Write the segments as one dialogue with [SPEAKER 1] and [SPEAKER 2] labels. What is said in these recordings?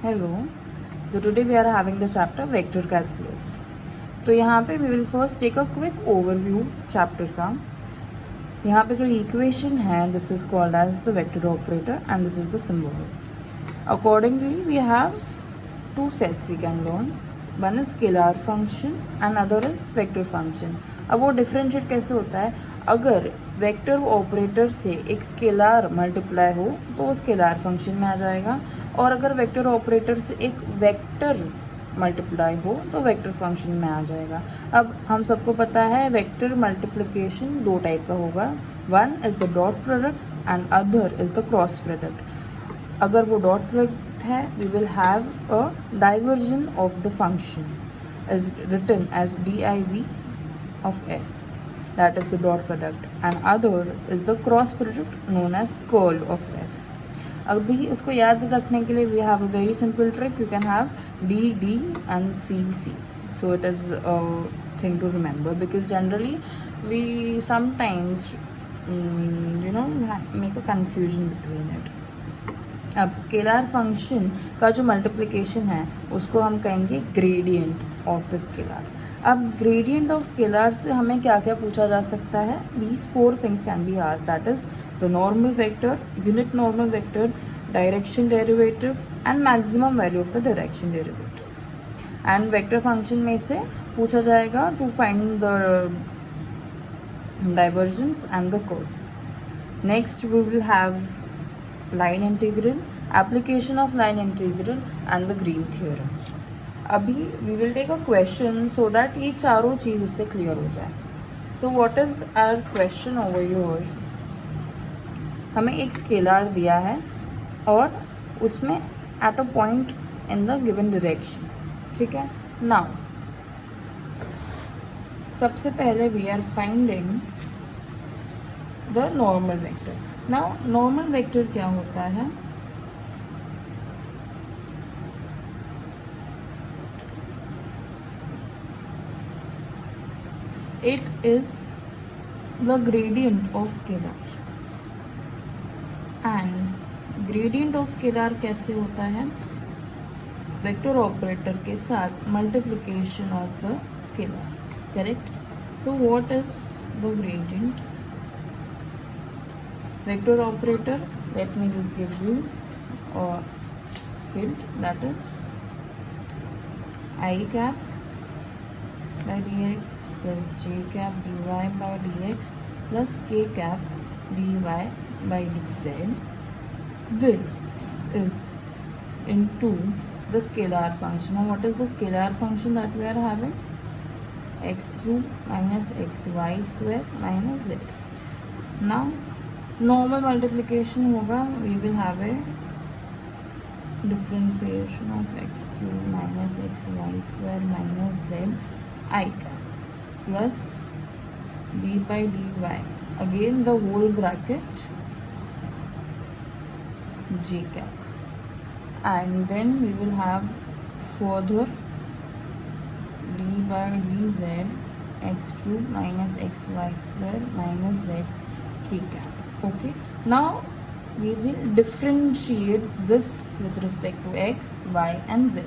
[SPEAKER 1] Hello. So today we are having the chapter vector calculus. तो यहाँ पे we will first take a quick overview chapter का. यहाँ पे जो equation है this is called as the vector operator and this is the symbol. Accordingly we have two sets we can learn. One is scalar function and other is vector function. अब वो differentiate कैसे होता है? अगर vector operator से एक scalar multiply हो तो वो स्केलार फंक्शन में आ जाएगा, और अगर वेक्टर ऑपरेटर से एक वेक्टर मल्टीप्लाई हो तो वेक्टर फंक्शन में आ जाएगा. अब हम सबको पता है वेक्टर मल्टीप्लिकेशन दो टाइप का होगा. One is the dot product and other is the cross product. अगर वो डॉट प्रोडक्ट है we will have a divergence of the function is written as div of f, that is the dot product, and other is the cross product known as curl of f. अभी इसको याद रखने के लिए we have a very simple trick. You can have d and c, so it is a thing to remember because generally we sometimes make a confusion between it. अब scalar function का जो multiplication है उसको हम कहेंगे gradient of the scalar. अब gradient of scalar से हमें क्या क्या पूछा जा सकता है? These four things can be asked, that is the normal vector, unit normal vector, direction derivative and maximum value of the direction derivative. And vector function में से पूछा जाएगा to find the divergence and the curl. Next we will have line integral, application of line integral and the Green theorem. अभी we will take a question so that ये चारों चीज़ उससे clear हो जाए. So what is our question over your? हमें एक scalar दिया है और उसमें at a point in the given direction. ठीक है. नाउ सबसे पहले we are finding the normal vector. Now normal vector क्या होता है? It is the gradient of scalar. And gradient of scalar कैसे होता है? वेक्टर ऑपरेटर के साथ multiplication of the scalar. Correct. So what is the gradient? Vector operator, let me just give you a hint, that is I cap by dx plus j cap dy by dx plus k cap dy by dz. This is into the scalar function. Now what is the scalar function that we are having? X cube minus xy square minus z. Now normal multiplication होगा, we will have a differentiation of x cube minus xy square minus z I cap plus d by dy, again the whole bracket j cap, and then we will have further d by dz x cube minus xy square minus z k cap. Okay. Now we will differentiate this with respect to x, y and z.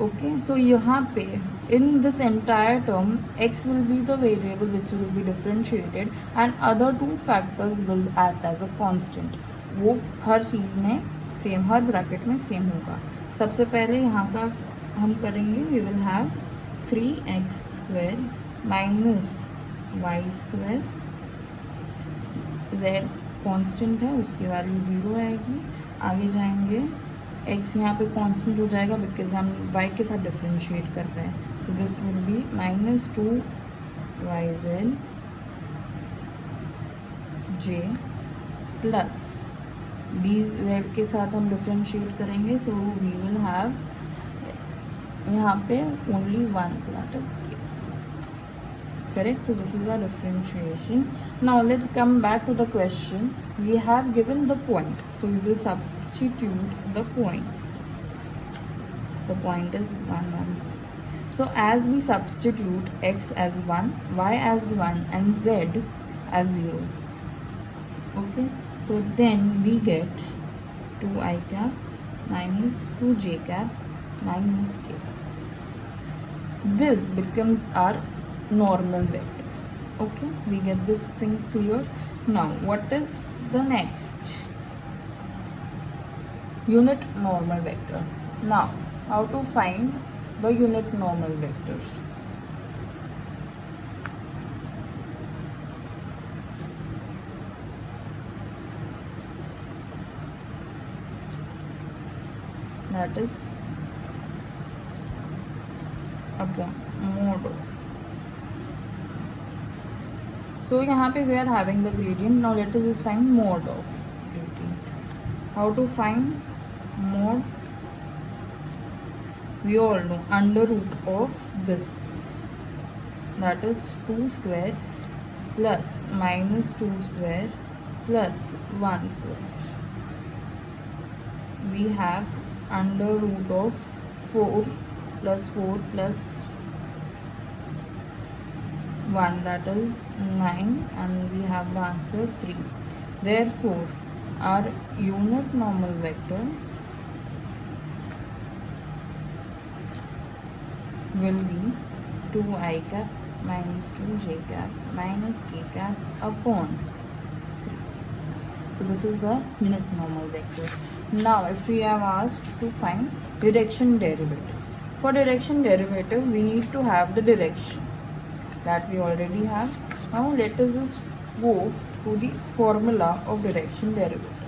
[SPEAKER 1] Okay. So यहाँ पे in this entire term x will be the variable which will be differentiated and other two factors will act as a constant. वो हर चीज़ में same, हर bracket में same होगा. सबसे पहले यहाँ का हम करेंगे, we will have 3x square minus y square, z constant है उसकी वैल्यू 0 आएगी. आगे जाएंगे, x यहाँ पे कांस्टेंट हो जाएगा बिकॉज हम y के साथ डिफ्रेंशिएट कर रहे हैं. तो this will be minus 2yz j plus dz के साथ हम डिफ्रेंशिएट करेंगे. सो वी विल हैव यहाँ पे only one, so that is k. Correct. So this is our differentiation. Now let's come back to the question. We have given the point, so we will substitute the points. The point is 1 1 0. So as we substitute x as 1, y as 1 and z as 0. Okay. So then we get 2 I cap minus 2j cap minus k. This becomes our normal vector. Okay, we get this thing clear. Now what is the next? Unit normal vector. Now how to find the unit normal vector? That is upon mod of. So यहाँ पे we are having the gradient. Now let us just find mod of gradient. How to find mod? We all know under root of this, that is 2 square plus minus 2 square plus 1 square. We have under root of 4 plus 4 plus 1, that is 9, and we have the answer 3. Therefore our unit normal vector will be 2i cap minus 2j cap minus k cap upon 3. So this is the unit normal vector. Now if we have asked to find direction derivative, for direction derivative we need to have the direction that we already have. Now let us just go to the formula of direction derivative.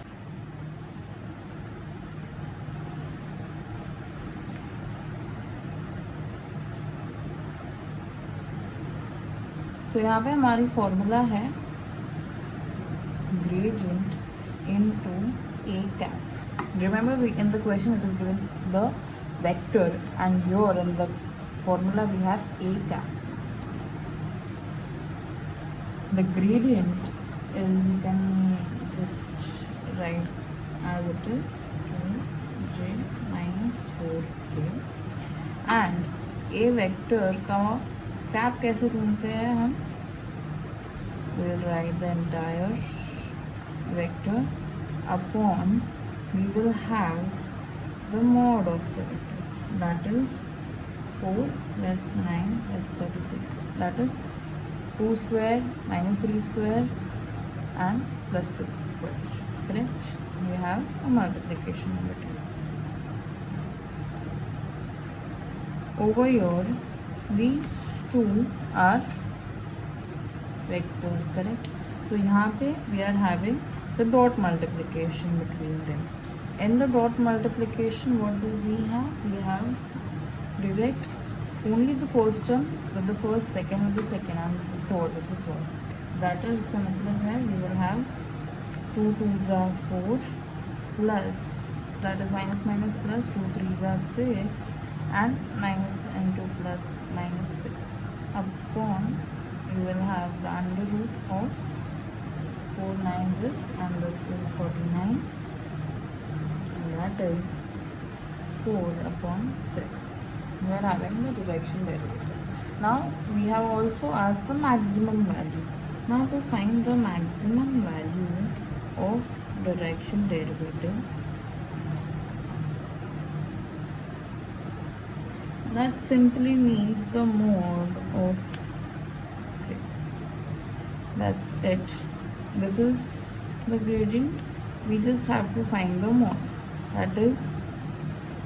[SPEAKER 1] तो यहाँ पे हमारी formula है gradient into a cap. Remember in the question it is given the vector, and here in the formula we have a cap. The gradient is, you can just write as it is 2j minus 4k, and a vector का cap कैसे ढूंढते हैं हम? We'll write the entire vector upon, we will have the mod of the vector, that is 4 plus 9 plus 36, that is 2 square minus 3 square and plus 6 square. Correct? We have a multiplication between. Over here these two are vectors, correct? So यहाँ पे we are having the dot multiplication between them. In the dot multiplication what do we have? We have direct only the first term with the first, second with the second, and the third with the third. That is, इसका मतलब है we will have 2 2s are 4 plus, that is minus minus plus 2 3s are 6 and minus into plus minus 6 upon, you will have the under root of 4 9 this, and this is 49, and that is 4 upon 6. We are having the direction derivative. Now we have also asked the maximum value. Now to find the maximum value of direction derivative, that simply means the mod of, okay, that's it. This is the gradient. We just have to find the mod, that is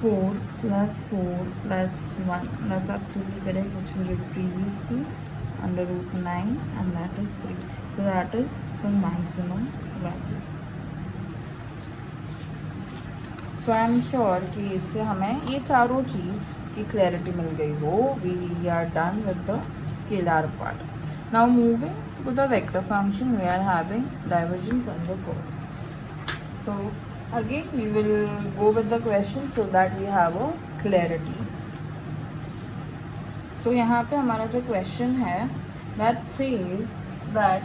[SPEAKER 1] 4 plus 4 plus 1, that's absolutely correct, which we did previously, under root 9, and that is 3. So that is the maximum value. So I am sure कि इससे हमें ये चारों चीज़ की clarity मिल गई हो. We are done with the scalar part. Now moving to the vector function, we are having divergence and the curve. So again we will go with the question so that we have a clarity. So यहाँ पे हमारा जो question है, that says that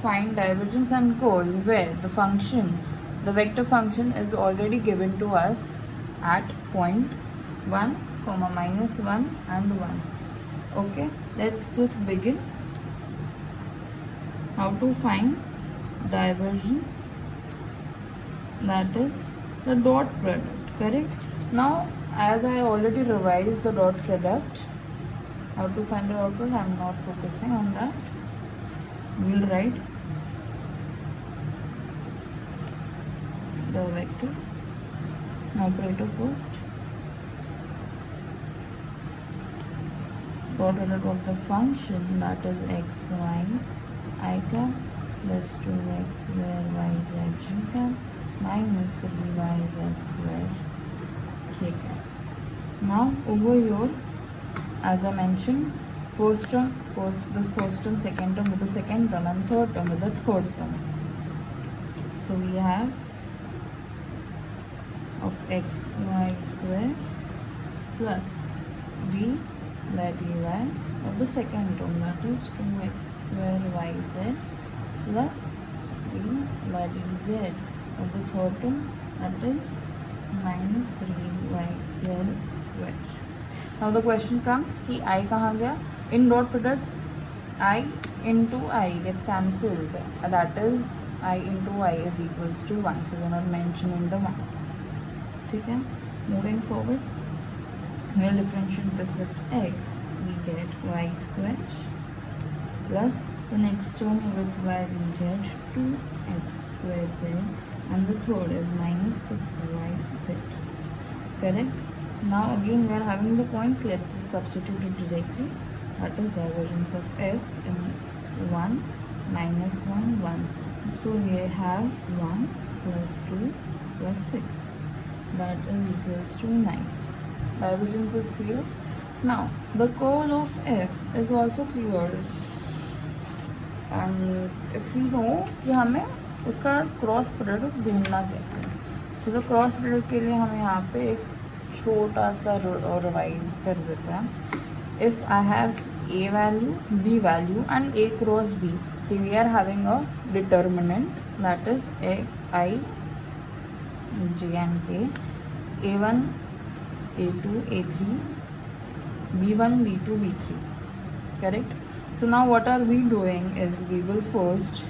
[SPEAKER 1] find divergence and curve where the function, the vector function is already given to us at point 1, minus 1 and 1. Okay, let's just begin. How to find divergence, that is the dot product. correct? Now as I already revised the dot product, how to find the dot product, I'm not focusing on that. We'll write the vector operator first. Dot product of the function, that is x y I cap plus 2x square y z g cap minus 3y z square k cap. Now over here, as I mentioned, first term with the first term, second term with the second term, and third term with the third term. So we have of x y square plus d by dy of the second term, that is 2x square yz plus d by dz of the third term, that is minus 3yz square. Now the question comes कि I कहाँ गया? In dot product, I into I gets cancelled. That is I into I is equals to 1. So we are not mentioning the 1. ठीक है? Moving forward, we will differentiate this with x. We get y square plus the next term with y we get 2x square z, and the third is minus 6y z. Correct? Now again we are having the points. Let's substitute it directly. That is divergence of f in 1 minus 1 1. So we have 1 plus 2 plus 6. That is equals to 9. Divergence is clear. Now the curl of f is also clear, and if we know कि हमें उसका cross product ढूंढना कैसे, तो cross product के लिए हम यहाँ पे एक छोटा सा रिवाइज कर देते हैं. If I have a value, b value and a cross b, so we are having a determinant, that is I, j and k, a1, a2, a3, b1, b2, b3. Correct? So now what are we doing is we will first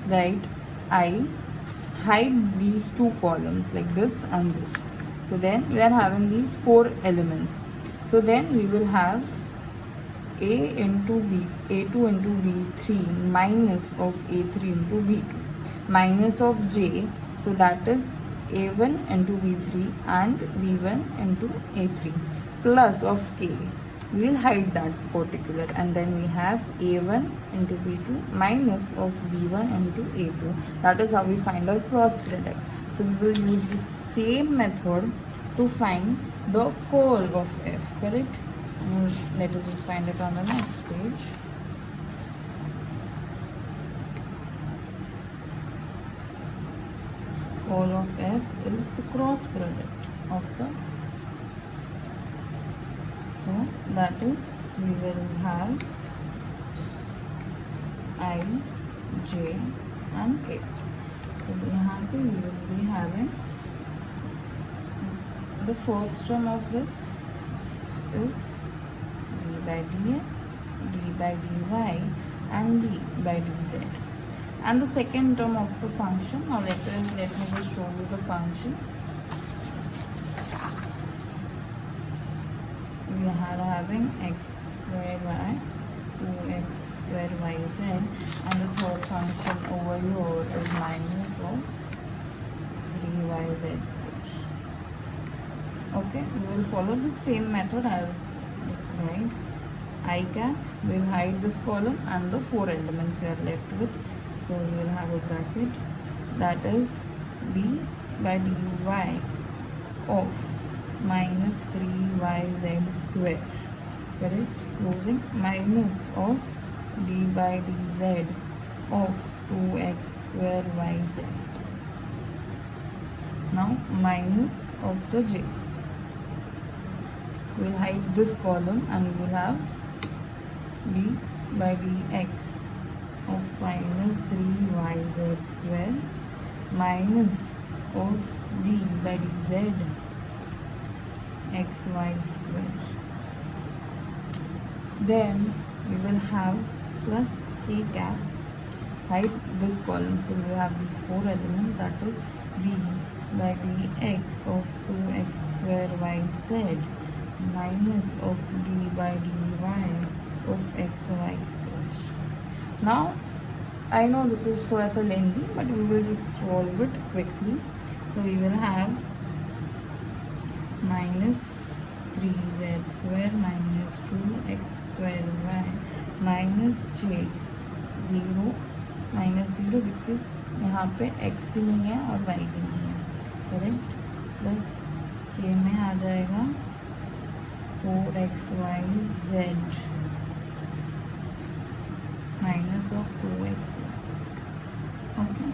[SPEAKER 1] write I, hide these two columns like this and this. So then we are having these 4 elements. So then we will have a into b, a2 into b3 minus of a3 into b2 minus of j, so that is a1 into b3 and b1 into a3 plus of k. We will hide that particular, and then we have a1 into b2 minus of b1 into a2. That is how we find our cross product. So we will use the same method to find the curl of f. Correct? Let us just find it on the next page. Curl of f is the cross product of the, so that is we will have I, j and k. So यहाँ पे we will be having the first term of this is d by dx, d by dy and d by dz. And the second term of the function, now let me just show you the function. We are having x square y, 2x square yz, and the third function over here is minus of 3yz square. Okay, we will follow the same method as described. I cap will hide this column and the 4 elements you are left with. So we will have a bracket, that is d by dy of minus 3yz square. Correct? Closing, minus of d by dz of 2x square yz. Now minus of the j. We will hide this column and we will have d by dx of minus 3yz square minus of d by dz xy square. Then we will have plus k cap, hide this column. So we will have these 4 elements, that is d by dx of 2x square yz minus of d by dy of xy square. Now I know this is थोड़ा सा lengthy, but we will just solve it quickly. So we will have minus 3z square minus 2x square y minus j 0 minus 0 because यहाँ पे x भी नहीं है और y भी नहीं है, करेक्ट. प्लस k में आ जाएगा 4xyz minus of 2xy. Okay,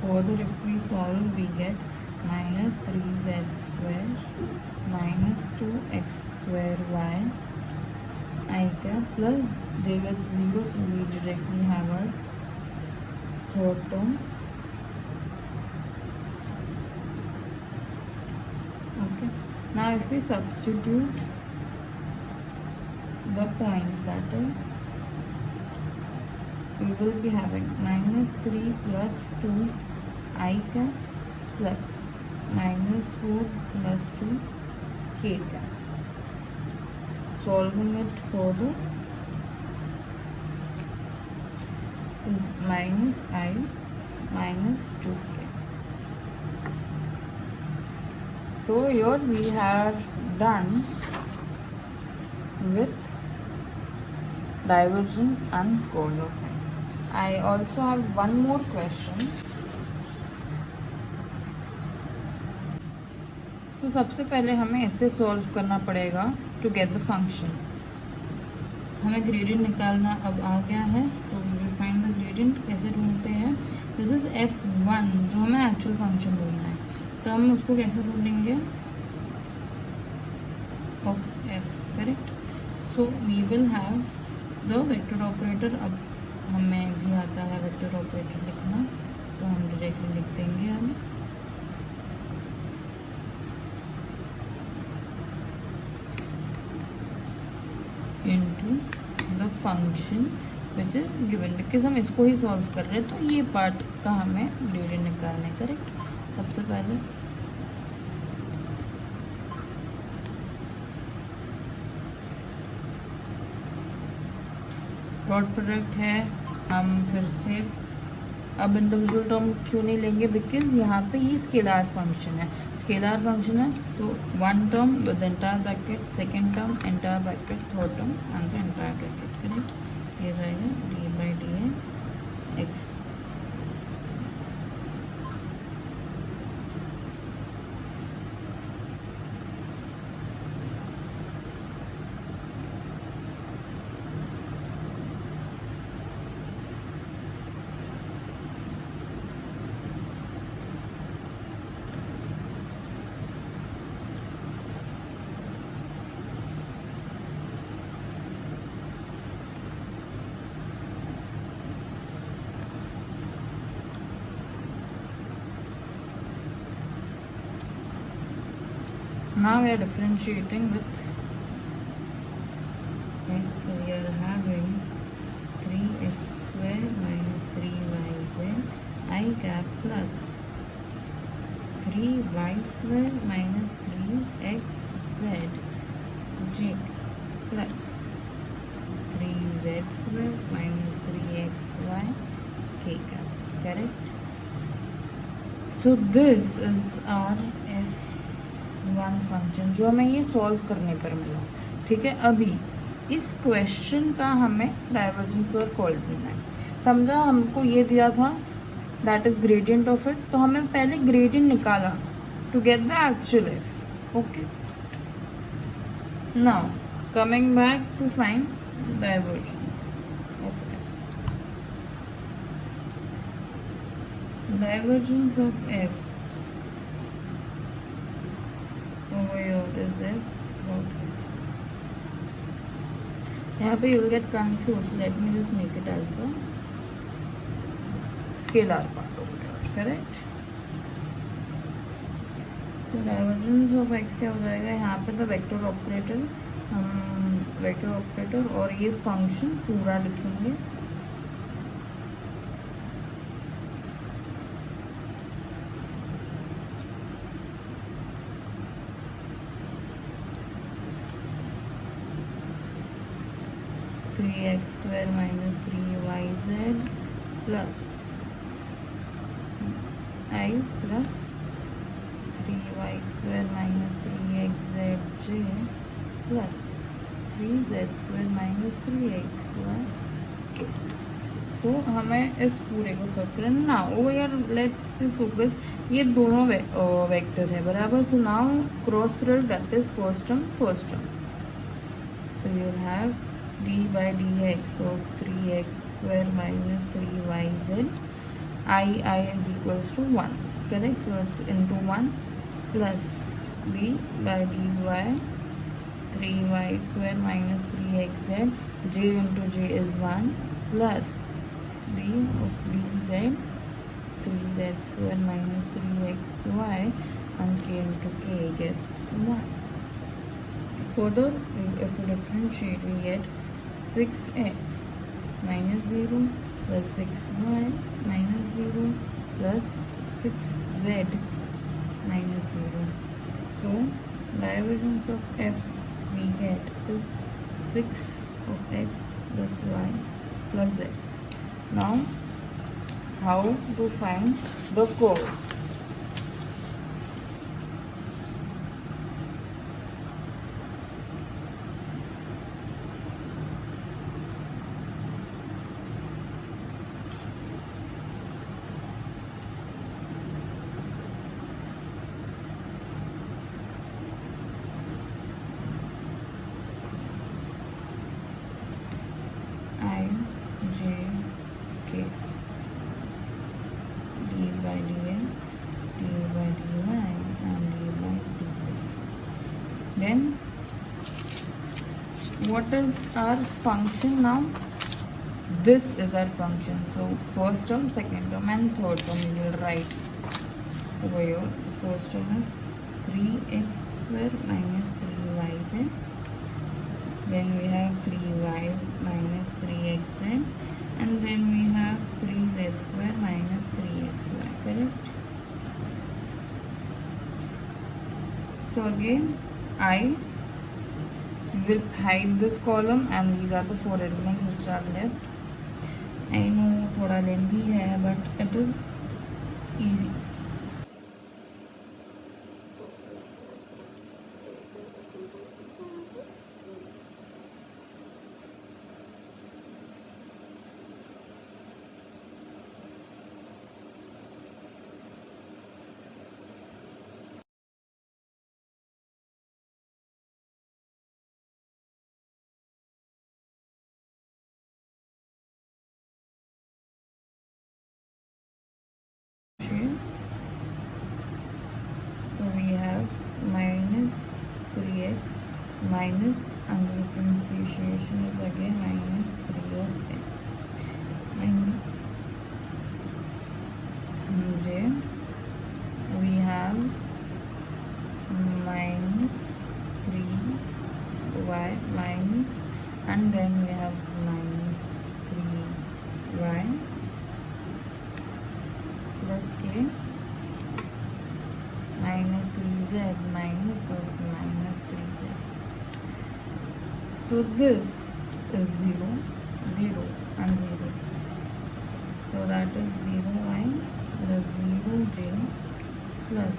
[SPEAKER 1] further if we solve we get minus 3z square minus 2x square y I cap plus j gets 0, so we directly have our third term. Okay, now if we substitute the points, that is we will be having minus 3 plus 2 I cap plus minus 4 plus 2 k cap. Solving it further is minus I minus 2k. So here we have done with divergence and curl of x. I also have one more question. So सबसे पहले हमें ऐसे solve करना पड़ेगा to get the function. हमें gradient निकालना अब आ गया है, तो we will find the gradient. कैसे ढूंढते हैं? दिस इज f1 जो हमें एक्चुअल फंक्शन ढूंढना है, तो हम उसको कैसे ढूंढेंगे? Of f, correct. So we will have the vector operator. अब हमें भी आता है वेक्टर ऑपरेटर लिखना, तो हम डायरेक्टली लिख देंगे हम into the function which is given. Because हम इसको ही सॉल्व कर रहे हैं, तो ये पार्ट का हमें ग्रेडियंट निकालना है, करेक्ट. सबसे पहले डॉट प्रोडक्ट है. हम फिर से अब इंडिविजुअल टर्म क्यों नहीं लेंगे? बिकॉज यहाँ पे ये स्केलर फंक्शन है. स्केलर फंक्शन है तो one term with entire bracket, second term entire bracket, third term and the entire bracket, correct. ये जाएगा D by D x. Now we are differentiating with x, so we are having 3x square minus 3yz I cap plus 3y square minus 3xz j plus 3z square minus 3xy k cap, correct. So this is our f1 function जो हमें ये solve करने पर मिला, ठीक है. अभी इस क्वेश्चन का हमें डाइवर्जेंस और कर्ल ढूंढना है. समझा, हमको ये दिया था that is gradient of it, तो हमें पहले ग्रेडियंट निकाला to get the actual F. Okay, now coming back to find divergence of F. Divergence of F over here is f dot f. यहाँ पे you will get confused. Let me just make it as the scalar part over here, correct. So divergence of x क्या हो जाएगा? यहाँ पे the vector operator, हम vector operator और ये function पूरा लिखेंगे. 3x square minus 3yz plus I plus 3y square minus 3xzj plus 3z square minus 3xy. Okay. सो हमें इस पूरे को सॉल्व करना ना ओ यार लेट्स जस्ट फोकस ये दोनों वेक्टर है बराबर. So now cross product that is first term. So you have d by dx of 3x square minus 3yz I is equals to 1, correct? So it's into 1 plus d by dy 3y square minus 3xz, j into j is 1 plus d of dz 3z square minus 3xy and k into k gets 1. Further, if we differentiate, we get 6x minus 0 plus 6y minus 0 plus 6z minus 0. So, divergence of f we get is 6 of x plus y plus z. Now, how to find the curve? I, j, k, d by dx, d by dy and d by dz. Then what is our function now? This is our function. So first term, second term and third term we will write over here. The first term is 3x square minus 3yz. Then we have 3y minus 3xz and then we have 3z square minus 3xy, correct? So again I will hide this column and these are the 4 elements which are left. I know thoda lengthy hai but it is easy. So we have minus 3x minus under differentiation is again minus 3 of x minus j. We have minus 3y minus and then we have minus 3y plus k minus 3z minus of minus 3z. So this is 0, 0 and 0. So that is 0y plus 0j plus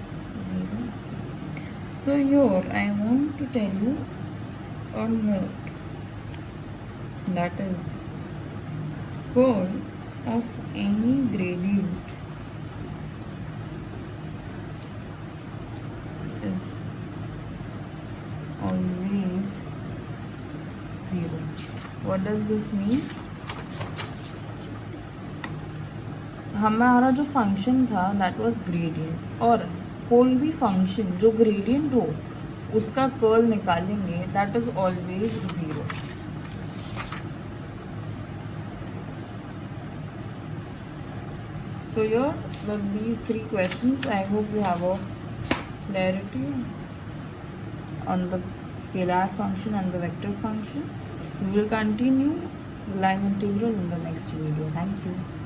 [SPEAKER 1] 0k. So here I want to tell you a note, that is curl of any gradient is always 0. What does this mean? हमारा जो function था that was gradient और कोई भी function जो gradient हो उसका curl निकालेंगे that is always 0. So here with these 3 questions, I hope you have a clarity on the scalar function and the vector function. We will continue the line integral in the next video. Thank you.